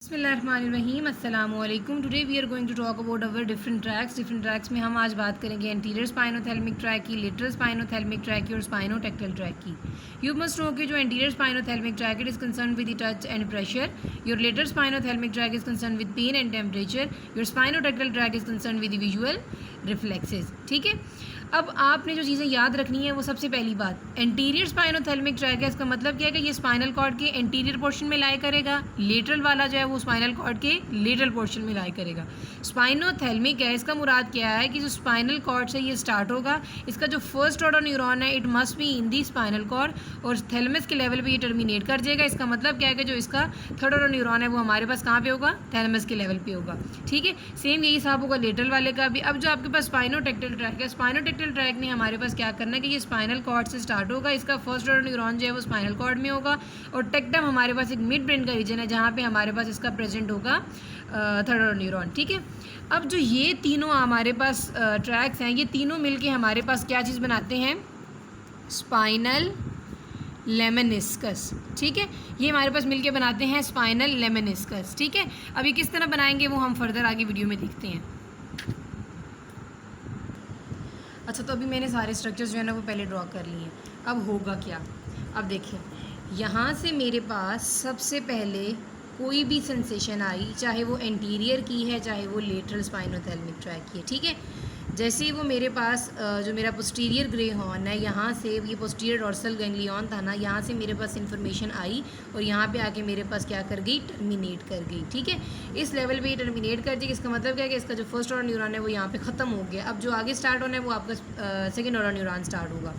बिस्मिल्लाहिर्रहमानिर्रहीम अस्सलामुअलैकुम। Today we are going to talk about our different tracks में हम आज बात करेंगे एंटीरियर स्पाइनोथैलेमिक ट्रैक की, लेटरल स्पाइनोथैलेमिक ट्रैक की और स्पाइनोटेक्टल ट्रैक की। यू मस्ट नो कि जो anterior spinothalamic track it is concern with the touch and pressure, your lateral spinothalamic track is concern with pain and temperature, your spinotectal track is concern with visual reflexes. ठीक है, अब आपने जो चीज़ें याद रखनी है वो सबसे पहली बात, एंटीरियर स्पाइनोथैलेमिक ट्रैक है, इसका मतलब क्या है कि ये स्पाइनल कॉर्ड के एंटीरियर पोर्शन में लाई करेगा, लेटरल वाला जो है वो स्पाइनल कॉर्ड के लेटरल पोर्शन में लाई करेगा। स्पाइनोथैलेमिक है, इसका मुराद क्या है कि जो स्पाइनल कॉर्ड से ये स्टार्ट होगा, इसका जो फर्स्ट ऑर्डर न्यूरॉन है it must be in the spinal cord और थैलेमस के लेवल पे ये टर्मिनेट कर जाएगा। इसका मतलब क्या है कि जो इसका थर्ड ऑर्डर न्यूरॉन है वो हमारे पास कहाँ पे होगा, थैलेमस के लेवल पे होगा। ठीक है, सेम यही हिसाब होगा लेटरल वाले का भी। अब जो आपके पास स्पाइनोटेक्टल ट्रैक है, स्पाइनोटेक्टल ट्रैक ने हमारे पास क्या करना है कि ये स्पाइनल कॉर्ड से स्टार्ट होगा, इसका फर्स्ट ऑर्डर न्यूरॉन जो है वो स्पाइनल कॉर्ड में होगा और टेक्टम हमारे पास एक मिड ब्रेन का रीजन है जहाँ पे हमारे पास इसका प्रेजेंट होगा थर्ड ऑर्डर न्यूरॉन। ठीक है, अब जो ये तीनों हमारे पास ट्रैक्स हैं, ये तीनों मिलके हमारे पास क्या चीज़ बनाते हैं, स्पाइनल लेमेनिस्कस। ठीक है, ये हमारे पास मिलके बनाते हैं स्पाइनल लेमेनिस्कस। ठीक है, अब ये किस तरह बनाएंगे वो हम फर्दर आगे वीडियो में देखते हैं। अच्छा, तो अभी मैंने सारे स्ट्रक्चर्स जो है ना वो पहले ड्रॉ कर लिए हैं। अब होगा क्या, अब देखिए यहाँ से मेरे पास सबसे पहले कोई भी सेंसेशन आई, चाहे वो एंटीरियर की है चाहे वो लेटरल स्पाइनोथैलेमिक ट्रैक की है। ठीक है, जैसे ही वो मेरे पास जो मेरा पोस्टीरियर ग्रे हॉर्न है, यहाँ से ये पोस्टीरियर डॉर्सल गैंग्लियन था ना, यहाँ से मेरे पास इन्फॉर्मेशन आई और यहाँ पे आके मेरे पास क्या कर गई, टर्मिनेट कर गई। ठीक है, इस लेवल पे ये टर्मिनेट कर दी। इसका मतलब क्या है कि इसका जो फर्स्ट ऑर्डर न्यूरॉन है वो यहाँ पे ख़त्म हो गया। अब जो आगे स्टार्ट होना है वो आपका सेकेंड ऑर्डर न्यूरॉन स्टार्ट होगा।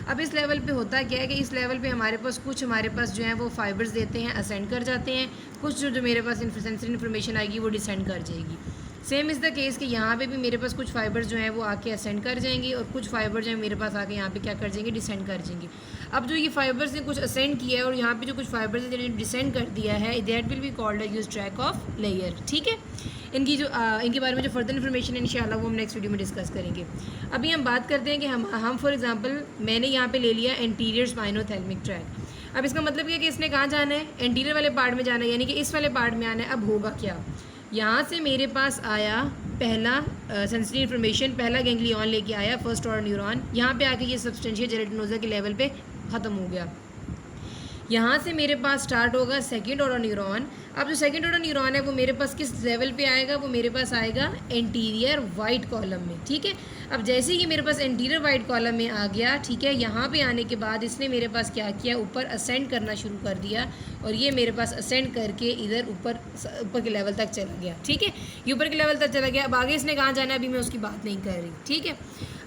अब इस लेवल पे होता क्या है कि इस लेवल पे हमारे पास जो है वो फाइबर्स देते हैं, असेंड कर जाते हैं, कुछ जो मेरे पास सेंसरी इन्फॉर्मेशन आएगी वो डिसेंड कर जाएगी। सेम इज़ द केस कि यहाँ पे भी मेरे पास कुछ फाइबर्स जो हैं वो आके असेंड कर जाएंगी और कुछ फाइबर जो है मेरे पास आके यहाँ पे क्या कर जाएंगे, डिसेंड कर जाएंगे। अब जो ये फाइबर्स ने कुछ असेंड किया है और यहाँ पे जो कुछ फाइबर्स ने डिसेंड कर दिया है, that will be called use track of layer. ठीक है, इनकी जो इनके बारे में जो फर्दर इन्फॉर्मेशन है इंशाल्लाह वो हम नेक्स्ट वीडियो में डिस्कस करेंगे। अभी हम बात करते हैं कि हम फॉर एग्जांपल मैंने यहाँ पे ले लिया एंटीरियर स्पाइनोथैलेमिक ट्रैक। अब इसका मतलब क्या है कि इसने कहाँ जाना है, एंटीरियर वाले पार्ट में जाना है, यानी कि इस वाले पार्ट में आना है। अब होगा क्या, यहाँ से मेरे पास आया पहला सेंसरी इन्फॉर्मेशन, पहला गैंग्लियन लेके आया फर्स्ट ऑर्डर न्यूरॉन, यहाँ पे आके ये सब्सटेंशिया जेलेटिनोसा के लेवल पे ख़त्म हो गया। यहाँ से मेरे पास स्टार्ट होगा सेकेंड ऑर्डर न्यूरॉन। अब जो सेकेंड ऑर्डर न्यूरॉन है वो मेरे पास किस लेवल पे आएगा, वो मेरे पास आएगा एंटीरियर वाइट कॉलम में। ठीक है, अब जैसे ही मेरे पास एंटीरियर वाइट कॉलम में आ गया, ठीक है, यहाँ पे आने के बाद इसने मेरे पास क्या किया, ऊपर असेंड करना शुरू कर दिया और ये मेरे पास असेंड करके इधर ऊपर के लेवल तक चला गया। ठीक है, ये ऊपर के लेवल तक चला गया। अब आगे इसने कहाँ जाना है अभी मैं उसकी बात नहीं कर रही। ठीक है,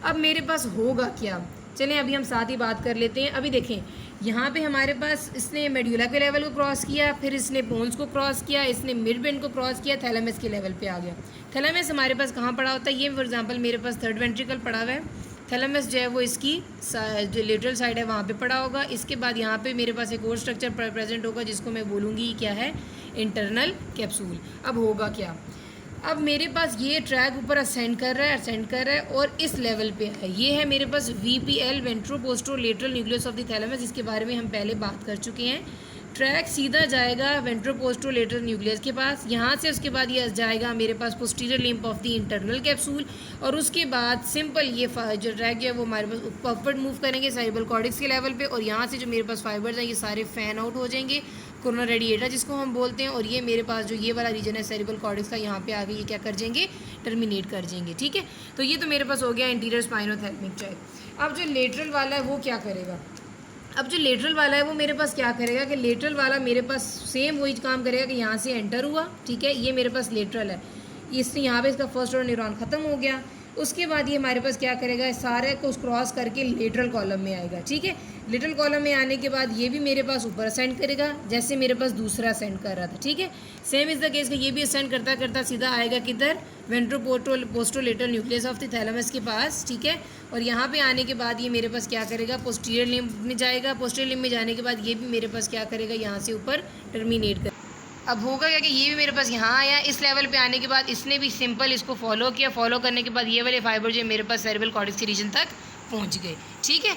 अब मेरे पास होगा क्या, चलें अभी हम साथ ही बात कर लेते हैं। अभी देखें यहाँ पे हमारे पास इसने मेड्यूला के लेवल को क्रॉस किया, फिर इसने बोन्स को क्रॉस किया, इसने मिड ब्रेन को क्रॉस किया, थैलेमस के लेवल पे आ गया। थैलेमस हमारे पास कहाँ पड़ा होता है, ये फॉर एग्जांपल मेरे पास थर्ड वेंट्रिकल पड़ा हुआ है, थैलेमस जो है वो इसकी जो लेटरल साइड है वहाँ पे पड़ा होगा। इसके बाद यहाँ पे मेरे पास एक और स्ट्रक्चर प्रेजेंट होगा जिसको मैं बोलूँगी क्या है, इंटरनल कैप्सूल। अब होगा क्या, अब मेरे पास ये ट्रैक ऊपर असेंड कर रहा है और इस लेवल पे है, ये है मेरे पास VPL ventroposterolateral nucleus of the thalamus, जिसके बारे में हम पहले बात कर चुके हैं। ट्रैक सीधा जाएगा वेंट्रोपोस्टरोलेटरल न्यूक्लियस के पास, यहाँ से उसके बाद ये जाएगा मेरे पास posterior limb of the internal capsule और उसके बाद सिंपल ये जो ट्रैक है वो हमारे पास अपवर्ड मूव करेंगे सेरेब्रल कॉर्टेक्स के लेवल पे और यहाँ से जो मेरे पास फाइबर्स हैं ये सारे फैन आउट हो जाएंगे, कोरोना रेडिएटर जिसको हम बोलते हैं, और ये मेरे पास जो ये वाला रीजन है सेरेब्रल कॉर्टेक्स का, यहाँ पे आगे ये क्या कर जाएंगे, टर्मिनेट कर जाएंगे। ठीक है, तो ये तो मेरे पास हो गया इंटीरियर स्पाइनोथैलेमिक ट्रैक। अब जो लेटरल वाला है वो क्या करेगा, अब जो लेटरल वाला है वो मेरे पास क्या करेगा कि लेटरल वाला मेरे पास सेम वही काम करेगा कि यहाँ से एंटर हुआ, ठीक है, ये मेरे पास लेटरल है, इसने यहाँ पे इसका फर्स्ट ऑर्डर न्यूरॉन ख़त्म हो गया। उसके बाद ये हमारे पास क्या करेगा, सारे को क्रॉस करके लेटरल कॉलम में आएगा। ठीक है, लेटरल कॉलम में आने के बाद ये भी मेरे पास ऊपर असेंड करेगा जैसे मेरे पास दूसरा असेंड कर रहा था। ठीक है, सेम इज़ द केस कि ये भी असेंड करता करता सीधा आएगा किधर, वेंट्रोपोस्टरोलेटरल न्यूक्लियस ऑफ द थैलेमस के पास। ठीक है, और यहाँ पे आने के बाद ये मेरे पास क्या करेगा, पोस्टीरियर लिम्ब में जाएगा, पोस्टीरियर लिम्ब में जाने के बाद ये भी मेरे पास क्या करेगा, यहाँ से ऊपर टर्मिनेट कर। अब होगा क्या कि ये भी मेरे पास यहाँ आया, इस लेवल पे आने के बाद इसने भी सिंपल इसको फॉलो किया, फॉलो करने के बाद ये वाले फाइबर जो मेरे पास सेरेब्रल कॉर्टेक्स के रीजन तक पहुँच गए। ठीक है,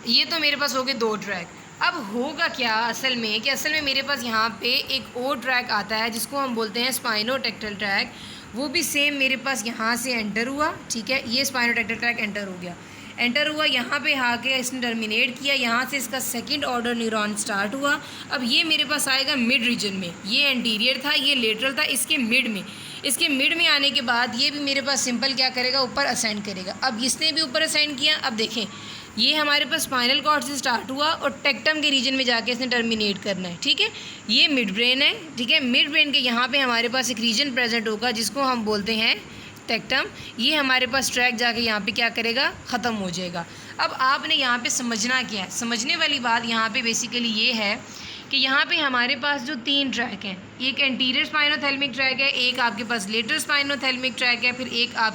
ये तो मेरे पास हो गए दो ट्रैक। अब होगा क्या असल में कि असल में मेरे पास यहाँ पे एक और ट्रैक आता है जिसको हम बोलते हैं स्पाइनोटेक्टल ट्रैक। वो भी सेम मेरे पास यहाँ से एंटर हुआ, ठीक है, ये स्पाइनोटेक्टल ट्रैक एंटर हो गया, एंटर हुआ यहाँ पे आके इसने टर्मिनेट किया, यहाँ से इसका सेकंड ऑर्डर न्यूरॉन स्टार्ट हुआ। अब ये मेरे पास आएगा मिड रीजन में, ये एंटीरियर था, ये लेटरल था, इसके मिड में, इसके मिड में आने के बाद ये भी मेरे पास सिंपल क्या करेगा, ऊपर असेंड करेगा। अब इसने भी ऊपर असेंड किया। अब देखें ये हमारे पास स्पाइनल कॉर्ड से स्टार्ट हुआ और टेक्टम के रीजन में जाके इसने टर्मिनेट करना है, ठीक है। ये मिड ब्रेन है, ठीक है। मिड ब्रेन के यहाँ पे हमारे पास एक रीजन प्रेजेंट होगा जिसको हम बोलते हैं टेक्टम। ये हमारे पास ट्रैक जाके यहाँ पे क्या करेगा, ख़त्म हो जाएगा। अब आपने यहाँ पे समझना क्या है, समझने वाली बात यहाँ पे बेसिकली ये है कि यहाँ पे हमारे पास जो 3 ट्रैक हैं, एक एंटीरियर स्पाइनोथैलेमिक ट्रैक है, एक आपके पास लेटरल स्पाइनोथैलेमिक ट्रैक है, फिर एक आप